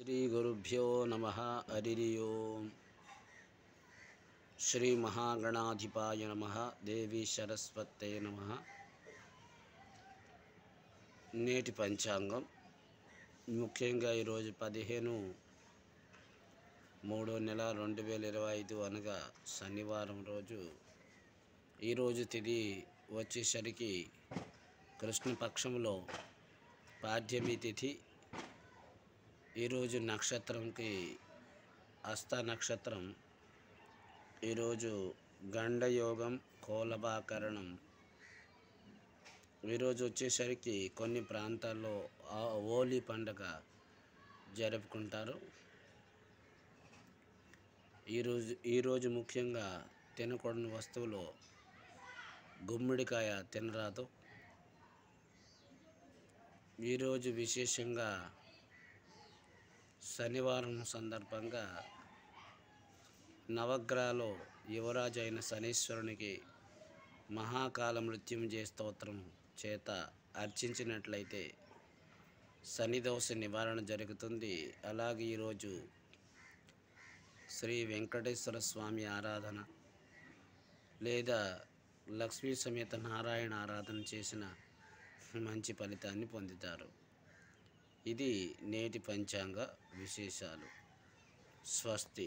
శ్రీ గురుభ్యో నమః. హరి ఓం. శ్రీ మహాగణాధిపాయ నమః. దేవి సరస్వతే నమః. నేటి పంచాంగం ముఖ్యంగా ఈరోజు 15/3/2025 అనగా శనివారం రోజు. ఈరోజు తిథి వచ్చేసరికి కృష్ణపక్షంలో పాడ్యమి తిథి. ఈరోజు నక్షత్రంకి హస్త నక్షత్రం. ఈరోజు గండయోగం, కోలభాకరణం. ఈరోజు వచ్చేసరికి కొన్ని ప్రాంతాల్లో హోలీ పండుగ జరుపుకుంటారు. ఈరోజు ముఖ్యంగా తినకూడని వస్తువులు గుమ్మడికాయ తినరాదు. ఈరోజు విశేషంగా శనివారం సందర్భంగా నవగ్రహాలు యువరాజు అయిన శనీశ్వరునికి మహాకాల మృత్యుంజయ స్తోత్రం చేత అర్చించినట్లయితే శనిదోష నివారణ జరుగుతుంది. అలాగే ఈరోజు శ్రీ వెంకటేశ్వర స్వామి ఆరాధన లేదా లక్ష్మీ సమేత నారాయణ ఆరాధన చేసిన మంచి ఫలితాన్ని పొందుతారు. ఇది నేటి పంచాంగ విశేషాలు. స్వస్తి.